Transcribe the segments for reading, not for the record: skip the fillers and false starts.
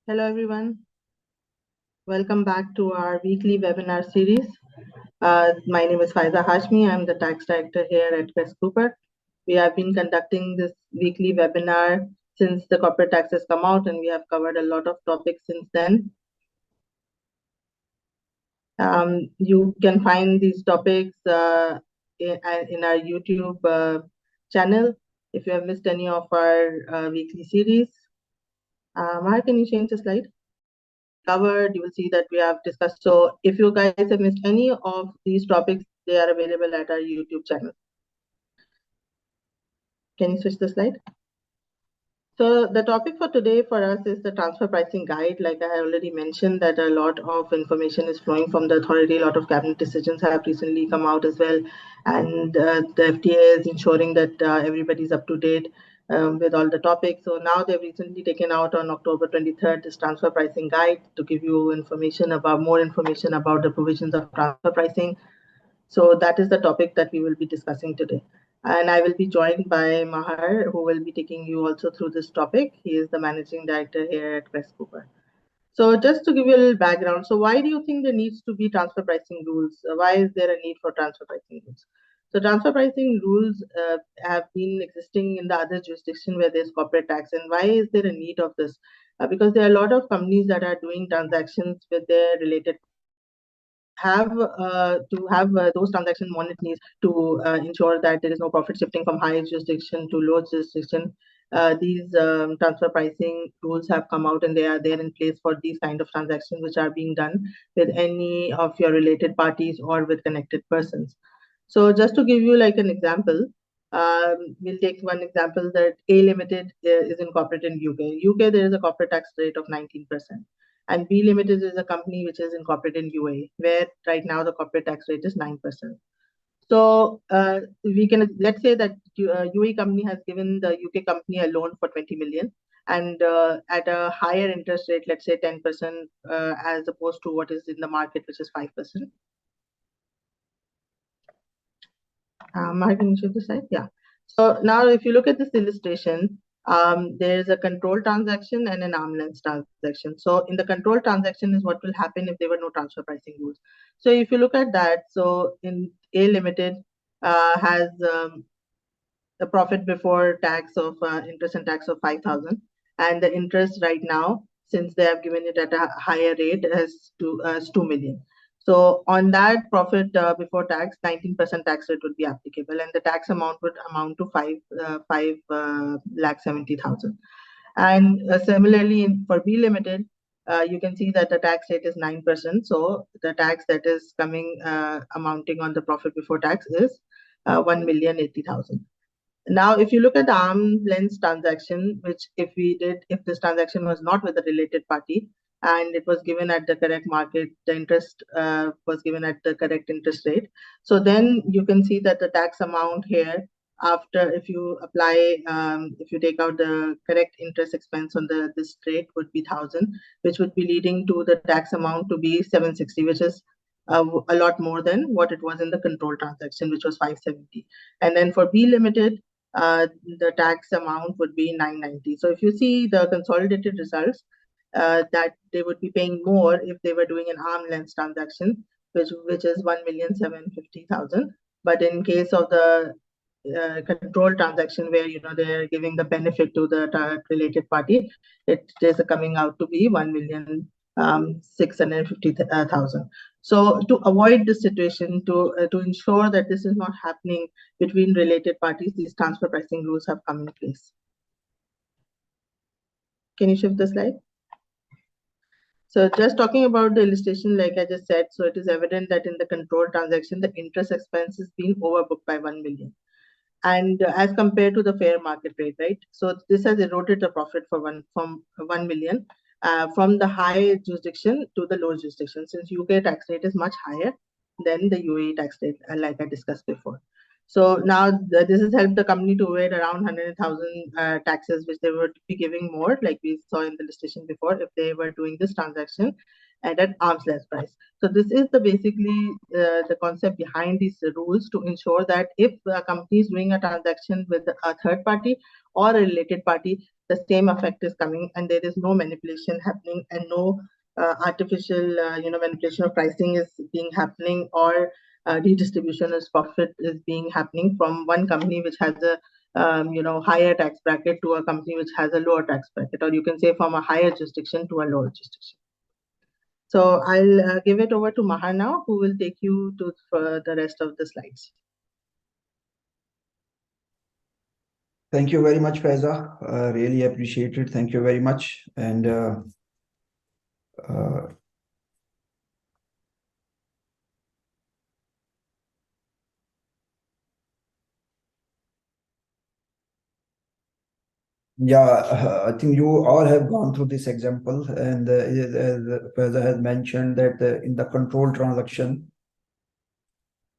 Hello everyone, welcome back to our weekly webinar series. My name is Faiza Hashmi, I'm the tax director here at Quest Cooper. We have been conducting this weekly webinar since the corporate tax has come out, and we have covered a lot of topics since then. You can find these topics in our YouTube channel. If you have missed any of our weekly series, Mara, can you change the slide? Covered, you will see that we have discussed. So if you guys have missed any of these topics, they are available at our YouTube channel. Can you switch the slide? So the topic for today for us is the transfer pricing guide. Like I already mentioned, that a lot of information is flowing from the authority. A lot of cabinet decisions have recently come out as well, and the FTA is ensuring that everybody's up to date with all the topics. So now they've recently taken out on October 23rd this transfer pricing guide to give you more information about the provisions of transfer pricing. So that is the topic that we will be discussing today. And I will be joined by Mahar, who will be taking you also through this topic. He is the managing director here at Quest Cooper. So just to give you a little background, so why do you think there needs to be transfer pricing rules? Why is there a need for transfer pricing rules? So transfer pricing rules have been existing in the other jurisdiction where there's corporate tax. And why is there a need of this? Because there are a lot of companies that are doing transactions with their related those transaction monitoring to ensure that there is no profit shifting from high jurisdiction to low jurisdiction. These transfer pricing rules have come out, and they are there in place for these kind of transactions which are being done with any of your related parties or with connected persons. So just to give you like an example, we'll take one example that A Limited is incorporated in UK. UK, there is a corporate tax rate of 19%. And B Limited is a company which is incorporated in UAE, where right now the corporate tax rate is 9%. So let's say that UAE company has given the UK company a loan for 20 million, and at a higher interest rate, let's say 10%, as opposed to what is in the market, which is 5%. Mark, can you show the slide? Yeah. So now if you look at this illustration, there's a control transaction and an arm's length transaction. So in the control transaction is what will happen if there were no transfer pricing rules. So if you look at that, so in A Limited has the profit before tax of interest and tax of 5,000, and the interest right now, since they have given it at a higher rate, is 2 million. So on that profit before tax, 19% tax rate would be applicable, and the tax amount would amount to 5,70,000. And similarly, for B Limited, you can see that the tax rate is 9%. So the tax that is coming amounting on the profit before tax is 1,080,000. Now, if you look at the arm's length transaction, which if this transaction was not with a related party and it was given at the correct market, the interest was given at the correct interest rate. So then you can see that the tax amount here, after if you take out the correct interest expense on this rate, would be 1,000, which would be leading to the tax amount to be 760, which is a lot more than what it was in the control transaction, which was 570. And then for B Limited, the tax amount would be 990. So if you see the consolidated results, that they would be paying more if they were doing an arm's length transaction, which is 1,750,000. But in case of the control transaction, where they're giving the benefit to the related party, it is coming out to be 1,650,000. So to avoid this situation, to ensure that this is not happening between related parties, these transfer pricing rules have come in place. Can you shift the slide? So just talking about the illustration, like I just said, so it is evident that in the control transaction, the interest expense is being overbooked by 1 million. And as compared to the fair market rate, right? So this has eroded the profit from 1 million from the high jurisdiction to the low jurisdiction, since UK tax rate is much higher than the UAE tax rate, like I discussed before. So now this has helped the company to avoid around 100,000 taxes, which they would be giving more, like we saw in the illustration before, if they were doing this transaction at an arm's length price. So this is basically the concept behind these rules, to ensure that if a company is doing a transaction with a third party or a related party, the same effect is coming, and there is no manipulation happening, and no artificial manipulation of pricing is being happening, or redistribution as profit is being happening from one company which has a higher tax bracket to a company which has a lower tax bracket, or you can say from a higher jurisdiction to a lower jurisdiction. So I'll give it over to Mahar now, who will take you to the rest of the slides. Thank you very much, Faiza. Really appreciate it. Thank you very much. And yeah, I think you all have gone through this example, and as Faiza has mentioned that in the control transaction,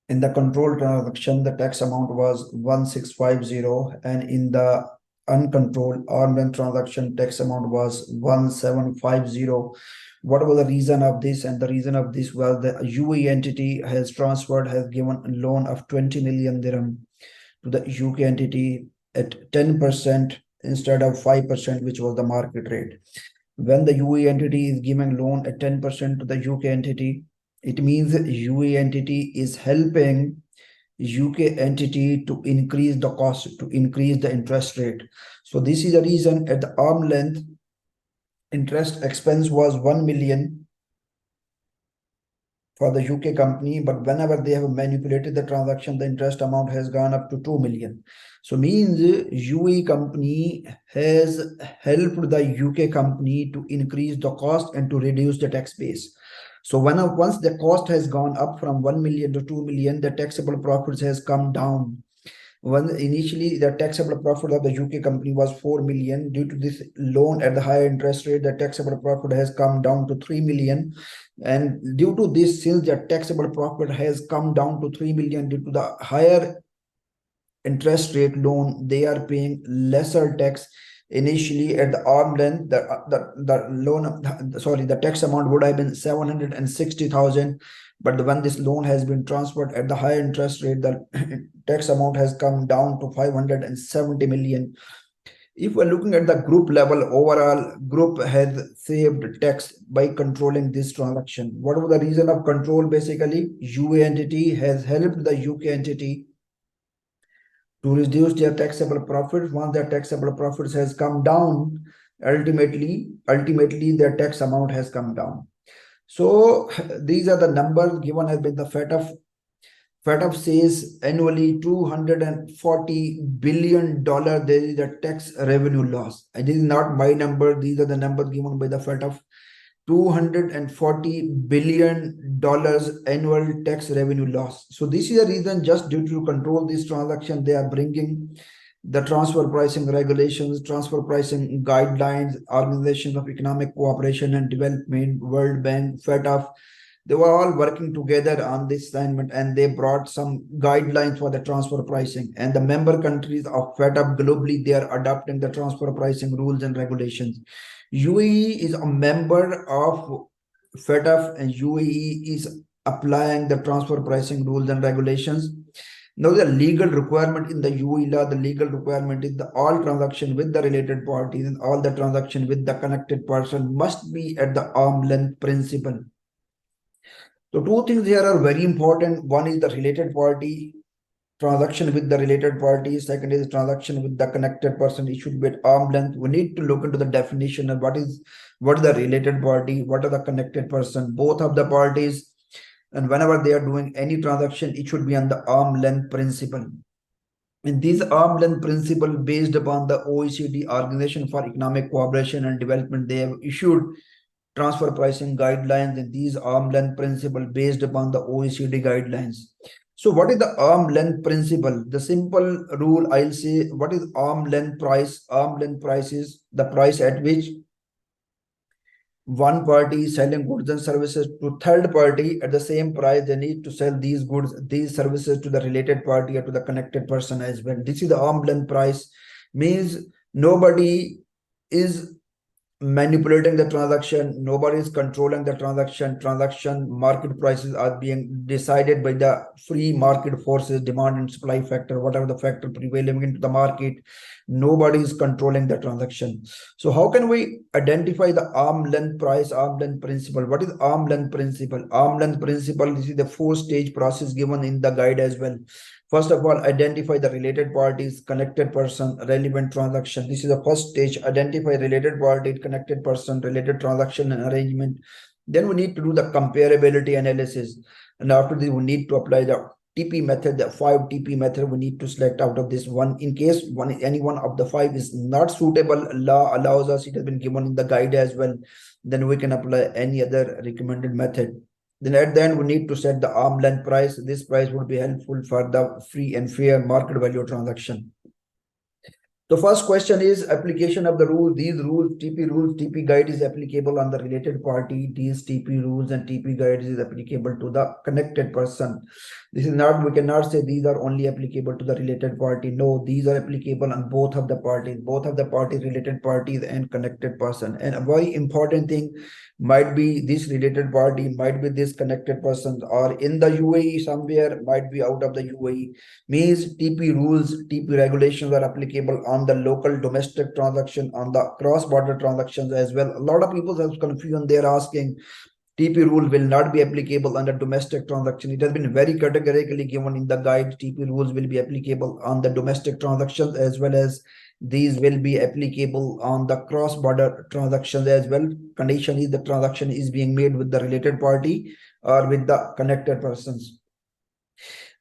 the tax amount was 1650, and in the uncontrolled arm's length transaction, tax amount was 1750. What was the reason of this? And the reason of this was the UAE entity has given a loan of 20 million dirham to the UK entity at 10% instead of 5%, which was the market rate. When the UAE entity is giving loan at 10% to the UK entity, it means UAE entity is helping UK entity to increase the cost, to increase the interest rate. So this is the reason at the arm length, interest expense was 1 million for the UK company, but whenever they have manipulated the transaction, the interest amount has gone up to 2 million. So means UAE company has helped the UK company to increase the cost and to reduce the tax base. So once the cost has gone up from 1 million to 2 million, the taxable profits has come down. When initially the taxable profit of the UK company was 4 million, due to this loan at the higher interest rate, the taxable profit has come down to 3 million. And due to this, since the taxable profit has come down to 3 million due to the higher interest rate loan, they are paying lesser tax. Initially at the arm length, the tax amount would have been 760,000, but when this loan has been transferred at the higher interest rate, the tax amount has come down to 570 million. If we're looking at the group level, overall group has saved tax by controlling this transaction. What was the reason of control? Basically, UAE entity has helped the UK entity to reduce their taxable profits. Once their taxable profits has come down, ultimately their tax amount has come down. So these are the numbers given has been the FATF. FATF says annually $240 billion there is a tax revenue loss. And this is not my number. These are the numbers given by the FATF. $240 billion annual tax revenue loss. So this is the reason, just due to control this transaction, they are bringing the transfer pricing regulations, transfer pricing guidelines, Organizations of Economic Cooperation and Development, World Bank, FATF. They were all working together on this assignment, and they brought some guidelines for the transfer pricing. And the member countries of FATF globally, they are adopting the transfer pricing rules and regulations. UAE is a member of FATF, and UAE is applying the transfer pricing rules and regulations. Now, the legal requirement in the UAE law, the legal requirement is the all transaction with the related parties and all the transaction with the connected person must be at the arm length principle. So two things here are very important. One is the related party, transaction with the related party. Second is transaction with the connected person. It should be at arm length. We need to look into the definition of what is the related party, what are the connected person, both of the parties. And whenever they are doing any transaction, it should be on the arm length principle. And this arm length principle, based upon the OECD, Organization for Economic Cooperation and Development, they have issued transfer pricing guidelines, and these arm length principle based upon the OECD guidelines. So what is the arm length principle? The simple rule, I'll say, what is arm length price? Arm length price is the price at which one party is selling goods and services to third party at the same price. They need to sell these goods, these services to the related party or to the connected person as well. This is the arm length price. Means nobody is manipulating the transaction. Nobody is controlling the transaction market prices are being decided by the free market forces, demand and supply factor, whatever the factor prevailing into the market. Nobody is controlling the transaction. So how can we identify the arm length price, arm length principle? What is arm length principle? Arm length principle, this is the 4-stage process given in the guide as well. First of all, identify the related parties, connected person, relevant transaction. This is the first stage. Identify related party, connected person, related transaction and arrangement. Then we need to do the comparability analysis. And after this, we need to apply the TP method, the 5 TP method. We need to select out of this one. In case any one of the 5 is not suitable, law allows us, it has been given in the guide as well. Then we can apply any other recommended method. Then at the end, we need to set the arm length price. This price would be helpful for the free and fair market value transaction. The first question is application of the rule. These rules, TP guide is applicable on the related party. These TP rules and TP guide is applicable to the connected person. This is not, we cannot say these are only applicable to the related party. No, these are applicable on both of the parties, related parties and connected person. And a very important thing, might be this related party, might be this connected person, or in the UAE somewhere, might be out of the UAE. Means TP rules, TP regulations are applicable on the local domestic transaction, on the cross-border transactions as well. A lot of people have confusion. They're asking, TP rule will not be applicable under domestic transaction. It has been very categorically given in the guide. TP rules will be applicable on the domestic transactions as well as these will be applicable on the cross-border transactions as well. Condition is the transaction is being made with the related party or with the connected persons.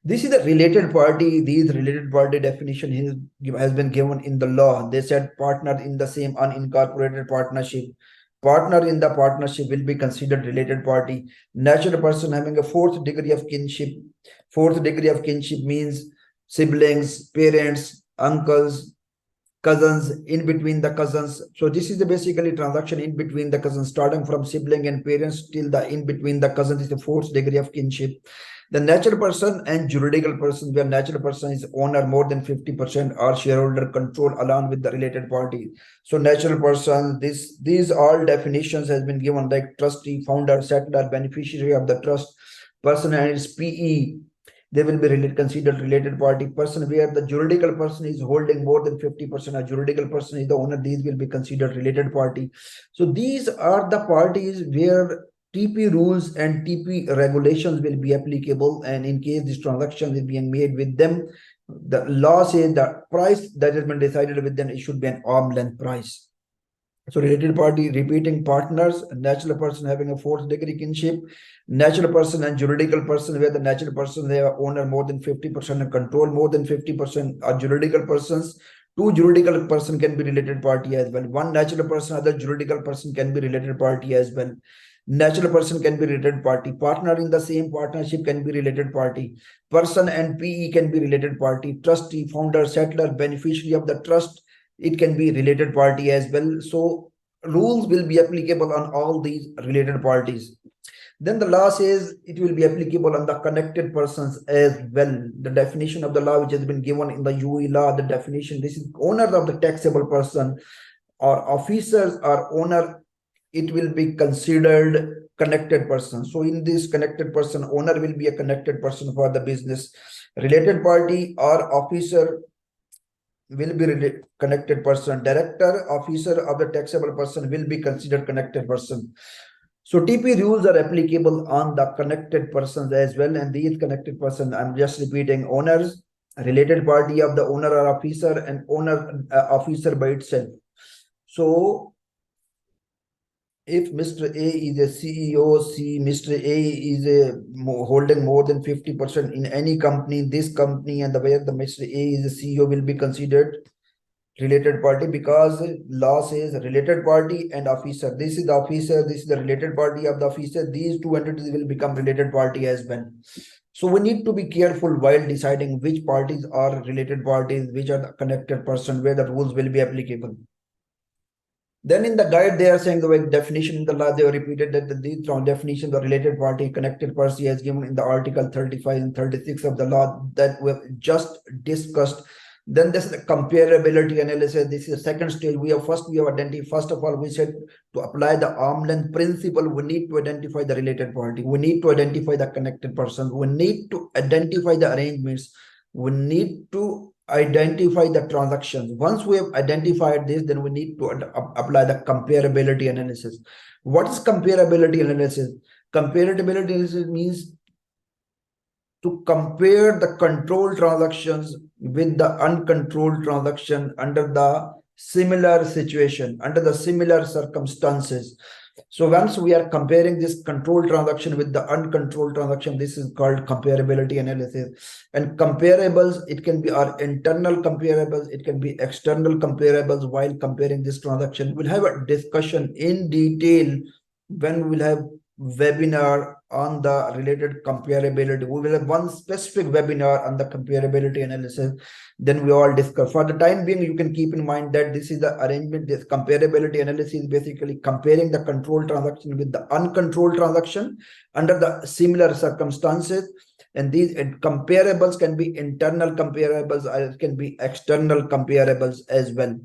This is the related party. These related party definition has been given in the law. They said partner in the same unincorporated partnership. Partner in the partnership will be considered related party. Natural person having a 4th degree of kinship. 4th degree of kinship means siblings, parents, uncles, cousins, in between the cousins. So this is the basically transaction in between the cousins, starting from sibling and parents till the in between the cousins is the 4th degree of kinship. The natural person and juridical person, where natural person is owner more than 50% or shareholder control along with the related party. So natural person, these all definitions has been given like trustee, founder, settler, beneficiary of the trust, person and its PE. They will be considered related party. Person where the juridical person is holding more than 50%, a juridical person is the owner, these will be considered related party. So these are the parties where TP rules and TP regulations will be applicable, and in case this transaction is being made with them, the law says the price that has been decided with them, it should be an arm length price. So related party, repeating partners, natural person having a 4th degree kinship, natural person and juridical person, where the natural person they are owner more than 50% and control more than 50% are juridical persons. 2 juridical person can be related party as well. 1 natural person, other juridical person can be related party as well. Natural person can be related party. Partner in the same partnership can be related party. Person and PE can be related party. Trustee, founder, settler, beneficiary of the trust, it can be related party as well. So rules will be applicable on all these related parties. Then the law says it will be applicable on the connected persons as well. The definition of the law which has been given in the UAE law, the definition, this is owner of the taxable person or officers or owner, it will be considered connected person. So in this connected person, owner will be a connected person for the business. Related party or officer will be connected person. Director, officer of the taxable person will be considered connected person. So TP rules are applicable on the connected persons as well. And these connected person, I'm just repeating, owners, related party of the owner or officer, and owner officer by itself. So if Mr. A is a CEO, Mr. A is holding more than 50% in any company, this company, and the way the Mr. A is a CEO will be considered related party, because law says related party and officer. This is the officer, this is the related party of the officer. These 2 entities will become related party as well. So we need to be careful while deciding which parties are related parties, which are the connected person, where the rules will be applicable. Then in the guide, they are saying the way definition in the law, they have repeated that these definitions of related party, connected party as given in the article 35 and 36 of the law that we have just discussed. Then this is the comparability analysis. This is the second stage. We have identified, first of all, we said to apply the arm length principle, we need to identify the related party. We need to identify the connected person. We need to identify the arrangements. We need to identify the transactions. Once we have identified this, then we need to apply the comparability analysis. What is comparability analysis? Comparability analysis means to compare the controlled transactions with the uncontrolled transaction under the similar situation, under the similar circumstances. So once we are comparing this controlled transaction with the uncontrolled transaction, this is called comparability analysis. And comparables, it can be our internal comparables, it can be external comparables. While comparing this transaction, we'll have a discussion in detail when we'll have webinar on the related comparability. We will have one specific webinar on the comparability analysis. Then we all discuss. For the time being, you can keep in mind that this is the arrangement. This comparability analysis is basically comparing the controlled transaction with the uncontrolled transaction under the similar circumstances. And these comparables can be internal comparables, or it can be external comparables as well.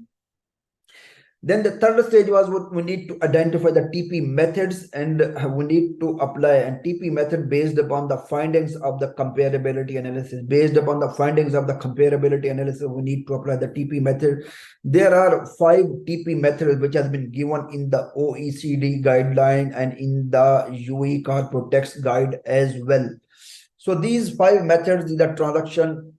Then the third stage was what we need to identify the TP methods, and we need to apply a TP method based upon the findings of the comparability analysis. Based upon the findings of the comparability analysis, we need to apply the TP method. There are 5 TP methods which has been given in the OECD guideline and in the UAE corporate tax guide as well. So these 5 methods is the transaction.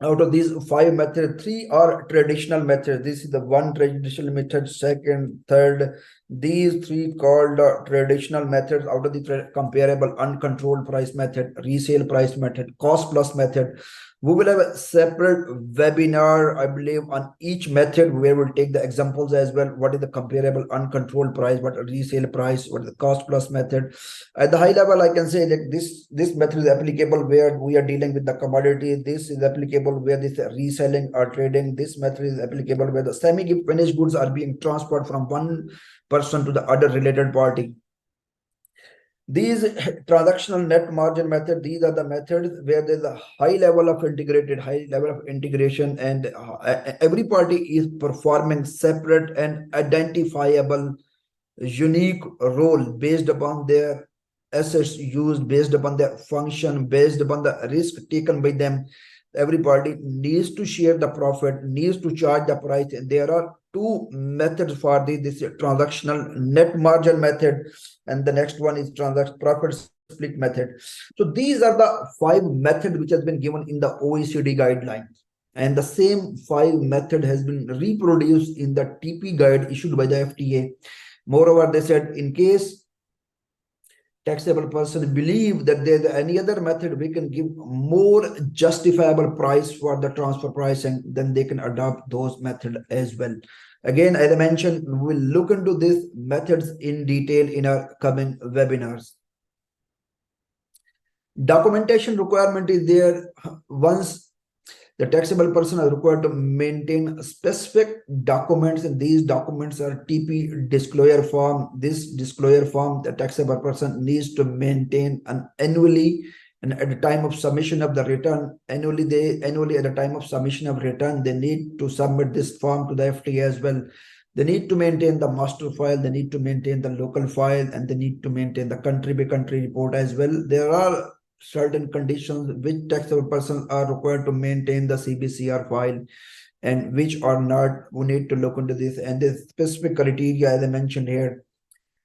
Out of these 5 methods, 3 are traditional methods. This is the one traditional method, second, third. These 3 called traditional methods. Out of the comparable uncontrolled price method, resale price method, cost plus method. We will have a separate webinar, I believe, on each method where we'll take the examples as well. What is the comparable uncontrolled price? What is resale price? What is the cost plus method? At the high level, I can say that this method is applicable where we are dealing with the commodity. This is applicable where this reselling or trading. This method is applicable where the semi-finished goods are being transferred from one person to the other related party. These transactional net margin method, these are the methods where there's a high level of integration, and every party is performing separate and identifiable unique role based upon their assets used, based upon their function, based upon the risk taken by them. Every party needs to share the profit, needs to charge the price. There are 2 methods for this transactional net margin method, and the next one is profit split method. So these are the 5 methods which has been given in the OECD guidelines, and the same 5 method has been reproduced in the TP guide issued by the FTA. Moreover, they said in case taxable person believe that there's any other method we can give more justifiable price for the transfer pricing, then they can adopt those methods as well. Again, as I mentioned, we'll look into these methods in detail in our coming webinars. Documentation requirement is there. Once the taxable person is required to maintain specific documents, and these documents are TP disclosure form. This disclosure form, the taxable person needs to maintain annually, and at the time of submission of the return, annually at the time of submission of return, they need to submit this form to the FTA as well. They need to maintain the master file, they need to maintain the local file, and they need to maintain the country by country report as well. There are certain conditions which taxable persons are required to maintain the CBCR file and which are not. We need to look into this, and this specific criteria, as I mentioned here,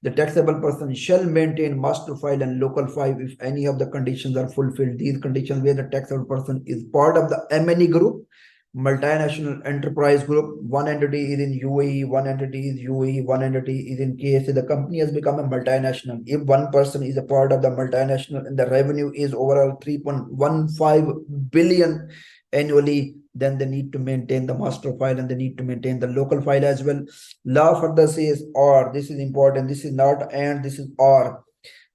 the taxable person shall maintain master file and local file if any of the conditions are fulfilled. These conditions where the taxable person is part of the MNE group, multinational enterprise group. One entity is in UAE, one entity is UAE, one entity is in KSA. The company has become a multinational. If one person is a part of the multinational and the revenue is overall 3.15 billion annually, then they need to maintain the master file and they need to maintain the local file as well. Law further says, or this is important, this is not and, this is or.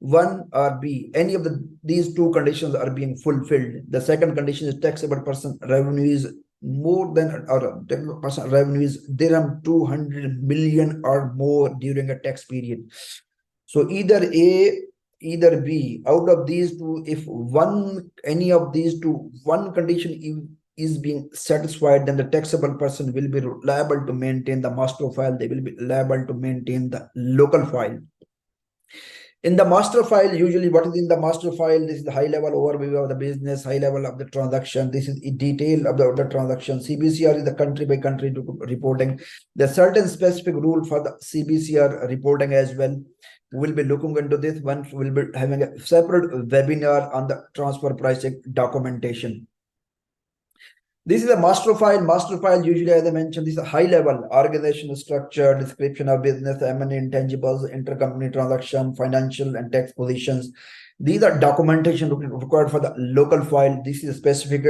1 or B, any of these 2 conditions are being fulfilled. The second condition is taxable person revenue is more than, or taxable person revenue is dirham 200 million or more during a tax period. So either A, either B. Out of these 2, if any of these 2, one condition is being satisfied, then the taxable person will be liable to maintain the master file. They will be liable to maintain the local file. In the master file, usually what is in the master file? This is the high level overview of the business, high level of the transaction. This is in detail of the transaction. CBCR is the country by country reporting. There are certain specific rule for the CBCR reporting as well. We'll be looking into this once. We'll be having a separate webinar on the transfer pricing documentation. This is a master file. Master file, usually, as I mentioned, this is a high-level organizational structure, description of business, M&A intangibles, intercompany transaction, financial and tax positions. These are documentation required for the local file. This is a specific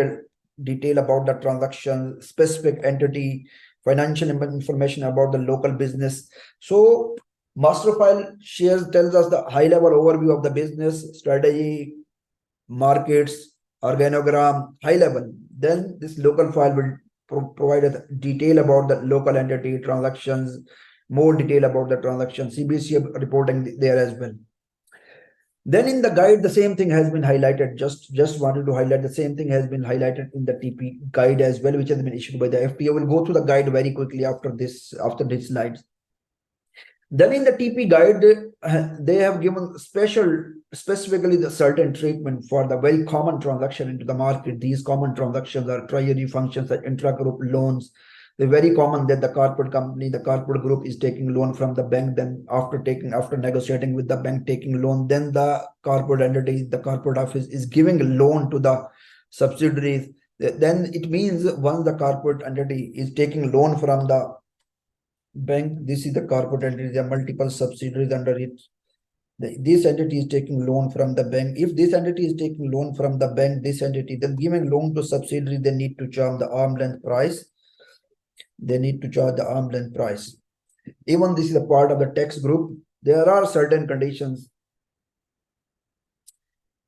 detail about the transaction, specific entity, financial information about the local business. So master file tells us the high-level overview of the business, strategy, markets, organogram, high level. Then this local file will provide us detail about the local entity, transactions, more detail about the transaction, CBC reporting there as well. Then in the guide, the same thing has been highlighted. Just wanted to highlight the same thing has been highlighted in the TP guide as well, which has been issued by the FTA. We'll go through the guide very quickly after these slides. Then in the TP guide, they have given specifically the certain treatment for the very common transaction into the market. These common transactions are treasury functions and intra-group loans. They're very common that the corporate company, the corporate group is taking loan from the bank. Then after negotiating with the bank, taking loan, then the corporate entity, the corporate office is giving a loan to the subsidiaries. Then it means once the corporate entity is taking loan from the bank, this is the corporate entity, there are multiple subsidiaries under it. This entity is taking loan from the bank. If this entity is taking loan from the bank, this entity, then giving loan to subsidiary, they need to charge the arm's length price. They need to charge the arm's length price. Even this is a part of the tax group. There are certain conditions.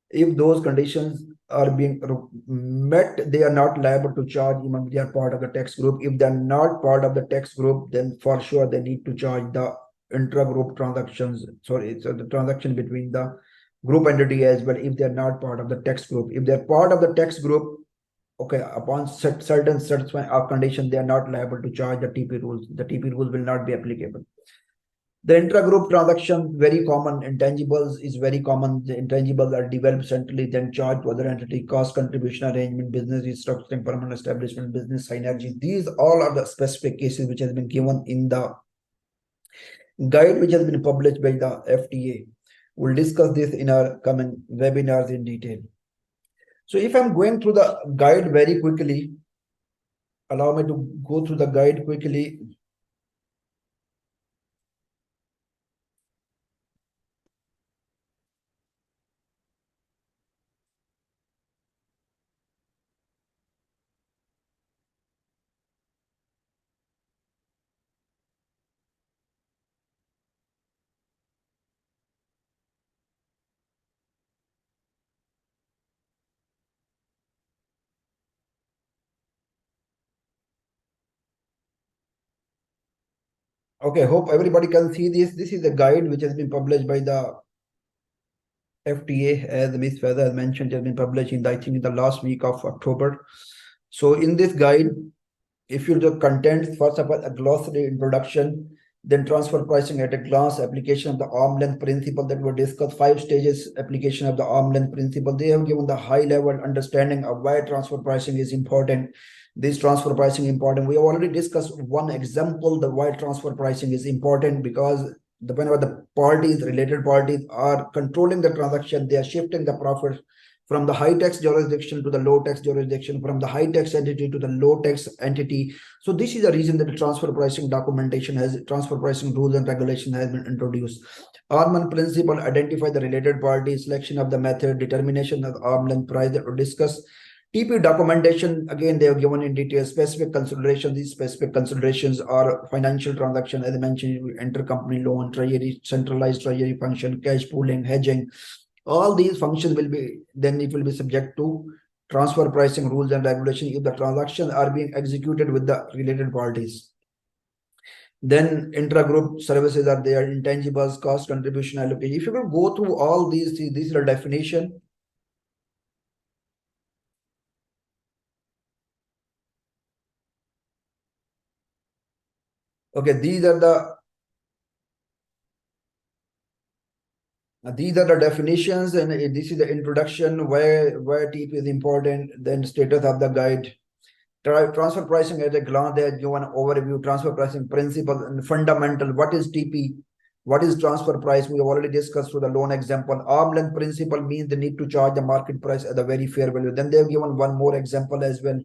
If those conditions are being met, they are not liable to charge even if they are part of the tax group. If they're not part of the tax group, then for sure they need to charge the intra-group transactions. So the transaction between the group entity as well, if they're not part of the tax group. If they're part of the tax group, okay, upon certain conditions, they are not liable to charge the TP rules. The TP rules will not be applicable. The intra-group transaction, very common. Intangibles is very common. The intangibles are developed centrally, then charged to other entity, cost contribution arrangement, business restructuring, permanent establishment, business synergy. These all are the specific cases which has been given in the guide, which has been published by the FTA. We'll discuss this in our coming webinars in detail. So if I'm going through the guide very quickly, allow me to go through the guide quickly. Okay, hope everybody can see this. This is the guide which has been published by the FTA, as Ms. Feather has mentioned, has been published in, I think, in the last week of October. So in this guide, if you look contents, first of all, a glossary introduction, then transfer pricing at a glance, application of the arm's length principle that were discussed, 5 stages application of the arm's length principle. They have given the high level understanding of why transfer pricing is important. This transfer pricing important. We have already discussed one example, the why transfer pricing is important, because whenever the parties, related parties are controlling the transaction, they are shifting the profits from the high tax jurisdiction to the low tax jurisdiction, from the high tax entity to the low tax entity. So this is the reason that the transfer pricing documentation transfer pricing rules and regulation has been introduced. Arm's length principle, identify the related parties, selection of the method, determination of the arm's length price that we discussed. TP documentation, again, they have given in detail specific considerations. These specific considerations are financial transaction, as I mentioned, intercompany loan, treasury, centralized treasury function, cash pooling, hedging. All these functions will be, then it will be subject to transfer pricing rules and regulation if the transactions are being executed with the related parties. Then intra-group services are there, intangibles, cost contribution allocation. If you will go through all these are definition. Okay, these are the definitions, and this is the introduction where TP is important, then status of the guide. Transfer pricing at a glance, they are given overview, transfer pricing principle and fundamental. What is TP? What is transfer price? We have already discussed through the loan example. Arm length principle means they need to charge the market price at a very fair value. Then they have given one more example as well.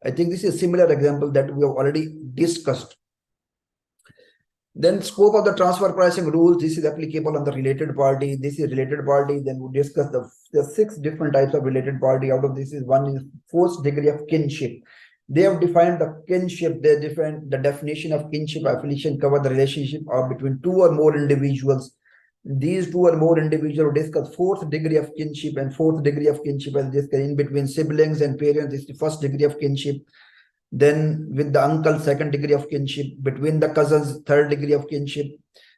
I think this is a similar example that we have already discussed. Then scope of the transfer pricing rules, this is applicable on the related party. This is related party. Then we discuss the 6 different types of related party. Out of this is one is fourth degree of kinship. They have defined the kinship. They define the definition of kinship affiliation cover the relationship of between 2 or more individuals. These 2 or more individuals discuss fourth degree of kinship, and fourth degree of kinship as discussed in between siblings and parents is the first degree of kinship. Then with the uncle, second degree of kinship. Between the cousins, third degree of kinship.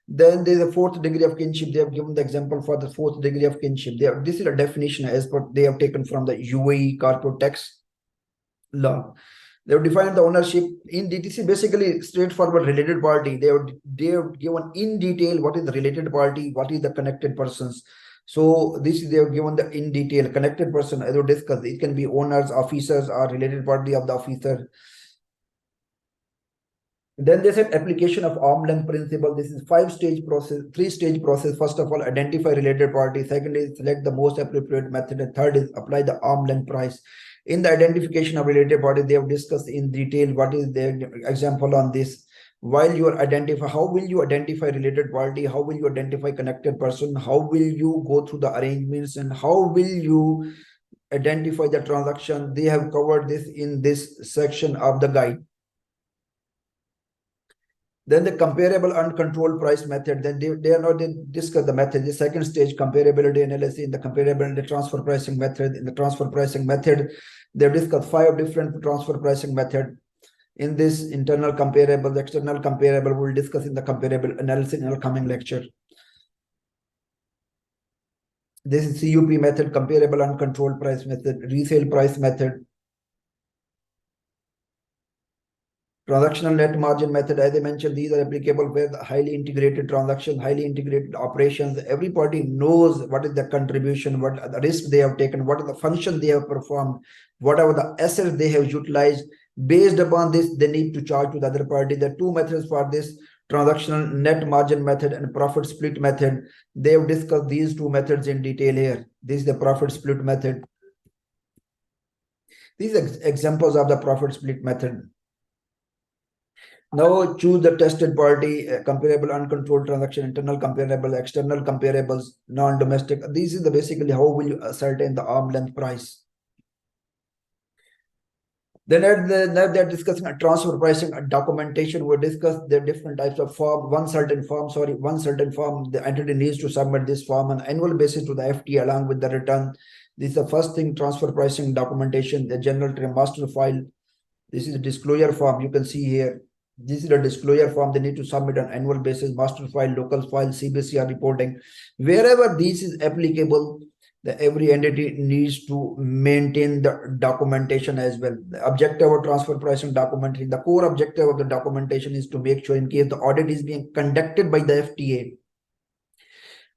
Then there's a fourth degree of kinship. They have given the example for the fourth degree of kinship. This is a definition as per they have taken from the UAE corporate tax law. They have defined the ownership in DTC, basically straightforward related party. They have given in detail what is the related party, what is the connected persons. So this is they have given the in detail connected person as we discussed. It can be owners, officers, or related party of the officer. Then they said application of arm's length principle. This is 5-stage process, 3-stage process. First of all, identify related party. Second is select the most appropriate method. And third is apply the arm's length price. In the identification of related party, they have discussed in detail what is their example on this. While you are identify, how will you identify related party? How will you identify connected person? How will you go through the arrangements, and how will you identify the transaction? They have covered this in this section of the guide. Then the comparable uncontrolled price method. Then they discuss the method. The second stage, comparability analysis in the comparability transfer pricing method. In the transfer pricing method, they discuss 5 different transfer pricing method. In this internal comparable, the external comparable, we'll discuss in the comparable analysis in our coming lecture. This is CUP method, comparable uncontrolled price method, resale price method. Transactional net margin method, as I mentioned, these are applicable with highly integrated transactions, highly integrated operations. Every party knows what is the contribution, what are the risk they have taken, what is the function they have performed, whatever the assets they have utilized. Based upon this, they need to charge to the other party. There are 2 methods for this: transactional net margin method and profit split method. They have discussed these 2 methods in detail here. This is the profit split method. These are examples of the profit split method. Now choose the tested party, comparable uncontrolled transaction, internal comparable, external comparables, non-domestic. This is the basically how will you ascertain the arm length price. Then now they're discussing a transfer pricing documentation. We discussed the different types of form. One certain form, the entity needs to submit this form on annual basis to the FTA along with the return. This is the first thing, transfer pricing documentation, the general term master file. This is a disclosure form. You can see here. This is a disclosure form. They need to submit on annual basis, master file, local file, CBCR reporting. Wherever this is applicable, every entity needs to maintain the documentation as well. The objective of transfer pricing documentation, the core objective of the documentation is to make sure in case the audit is being conducted by the FTA,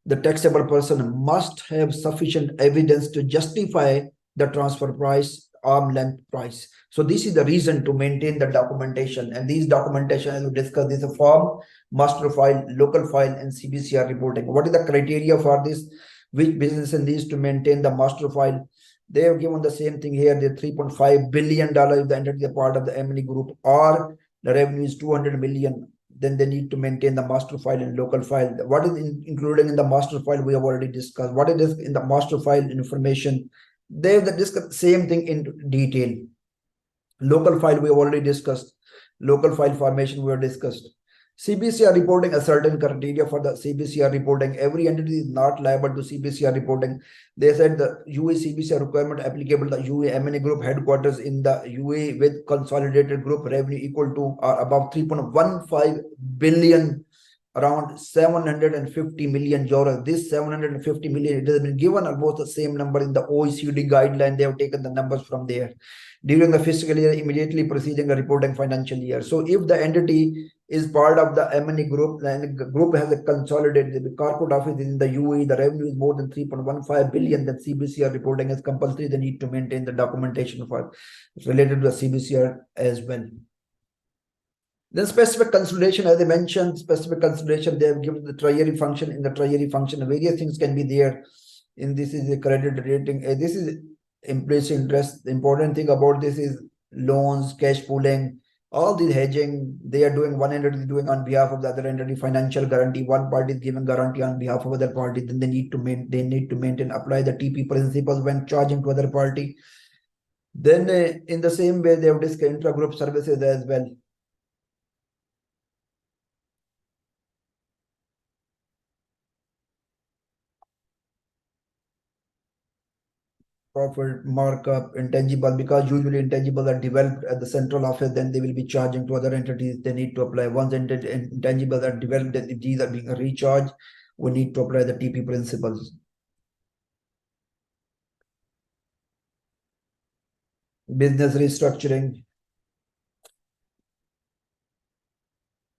the taxable person must have sufficient evidence to justify the transfer price, arm length price. So this is the reason to maintain the documentation. And these documentation, as we discussed, this is a form, master file, local file, and CBCR reporting. What is the criteria for this? Which business needs to maintain the master file? They have given the same thing here. The $3.5 billion if the entity is part of the M&E group, or the revenue is 200 million. Then they need to maintain the master file and local file. What is included in the master file, we have already discussed. What is in the master file information? They have discussed the same thing in detail. Local file, we have already discussed. Local file formation, we have discussed. CBCR reporting, a certain criteria for the CBCR reporting. Every entity is not liable to CBCR reporting. They said the UAE CBCR requirement applicable to the UAE M&A group headquarters in the UAE with consolidated group revenue equal to or above 3.15 billion, around 750 million euros. This 750 million, it has been given almost the same number in the OECD guideline. They have taken the numbers from there. During the fiscal year immediately preceding the reporting financial year. So if the entity is part of the M&E group, and the group has a consolidated. The corporate office is in the UAE. The revenue is more than 3.15 billion. That CBCR reporting is compulsory. They need to maintain the documentation for related to the CBCR as well. Then specific consideration, as I mentioned, specific consideration, they have given the treasury function. In the treasury function, various things can be there. In this is a credit rating. This is implicit interest. The important thing about this is loans, cash pooling, all these hedging. They are doing, one entity is doing on behalf of the other entity, financial guarantee. One party is giving guarantee on behalf of other party. Then they need to maintain, apply the TP principles when charging to other party. Then in the same way, they have discussed intra-group services as well. Profit markup, intangible, because usually intangibles are developed at the central office, then they will be charging to other entities. They need to apply. Once intangibles are developed, if these are being recharged, we need to apply the TP principles. Business restructuring.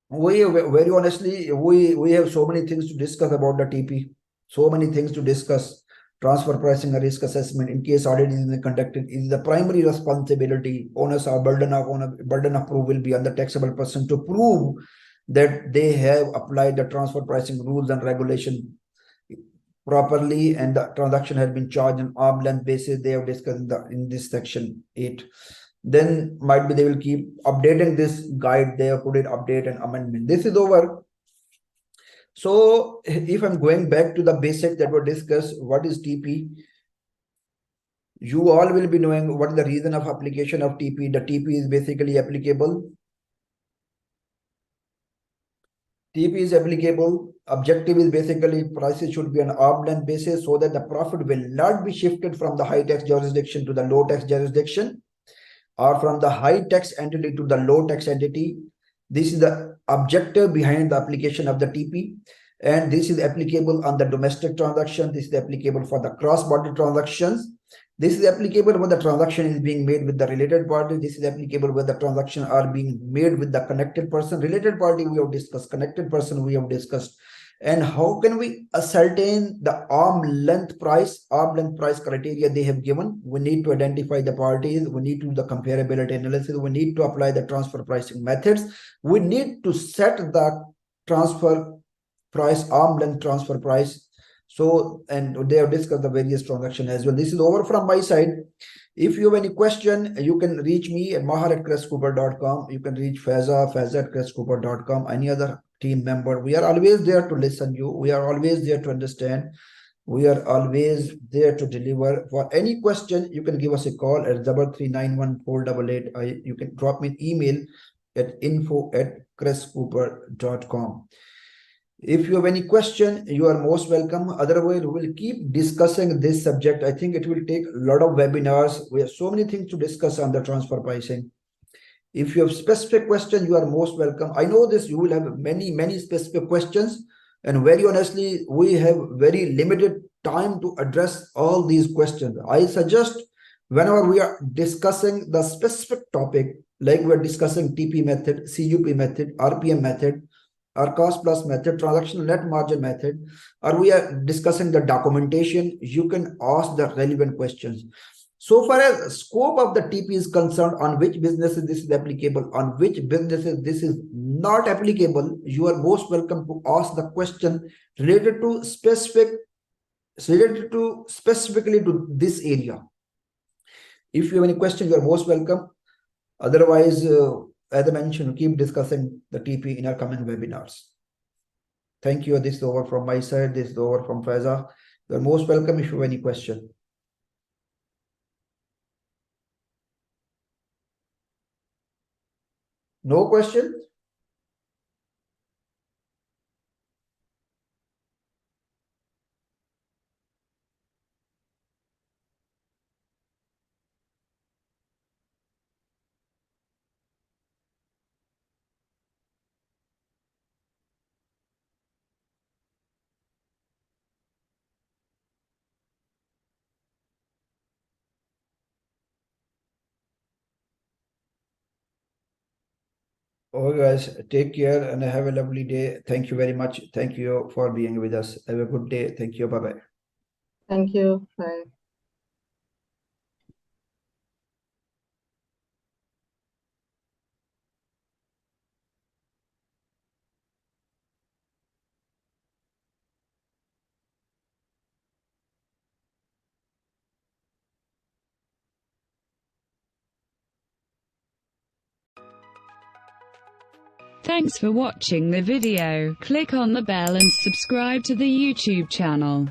We very honestly, we have so many things to discuss about the TP. So many things to discuss. Transfer pricing and risk assessment. In case audit is conducted, is the primary responsibility. Onus or burden of proof will be on the taxable person to prove that they have applied the transfer pricing rules and regulation properly, and the transaction has been charged on arm's length basis. They have discussed in this section 8. Then might be they will keep updating this guide. They have put it update and amendment. This is over. So if I'm going back to the basic that were discussed, what is TP? You all will be knowing what is the reason of application of TP. The TP is basically applicable. TP is applicable. Objective is basically prices should be on arm's length basis so that the profit will not be shifted from the high tax jurisdiction to the low tax jurisdiction, or from the high tax entity to the low tax entity. This is the objective behind the application of the TP. And this is applicable on the domestic transaction. This is applicable for the cross-border transactions. This is applicable when the transaction is being made with the related party. This is applicable when the transaction are being made with the connected person. Related party we have discussed, connected person we have discussed. And how can we ascertain the arm length price criteria they have given? We need to identify the parties. We need to do the comparability analysis. We need to apply the transfer pricing methods. We need to set the transfer price, arm length transfer price. So, and they have discussed the various transactions as well. This is over from my side. If you have any question, you can reach me at mahar@crestcooper.com. You can reach Faiza at crestcooper.com. Any other team member. We are always there to listen you. We are always there to understand. We are always there to deliver. For any question, you can give us a call at 3391488. You can drop me an email at info@crestcooper.com. If you have any question, you are most welcome. Otherwise, we will keep discussing this subject. I think it will take a lot of webinars. We have so many things to discuss on the transfer pricing. If you have specific questions, you are most welcome. I know this, you will have many specific questions. And very honestly, we have very limited time to address all these questions. I suggest whenever we are discussing the specific topic, like we are discussing TP method, CUP method, RPM method, or cost plus method, transactional net margin method, or we are discussing the documentation, you can ask the relevant questions. So far as scope of the TP is concerned, on which businesses this is applicable, on which businesses this is not applicable, you are most welcome to ask the question related to specifically to this area. If you have any question, you are most welcome. Otherwise, as I mentioned, keep discussing the TP in our coming webinars. Thank you. This is over from my side. This is over from Faiza. You are most welcome if you have any question. No question? Okay, guys, take care and have a lovely day. Thank you very much. Thank you for being with us. Have a good day. Thank you. Bye bye. Thank you. Bye. Thanks for watching the video. Click on the bell and subscribe to the YouTube channel.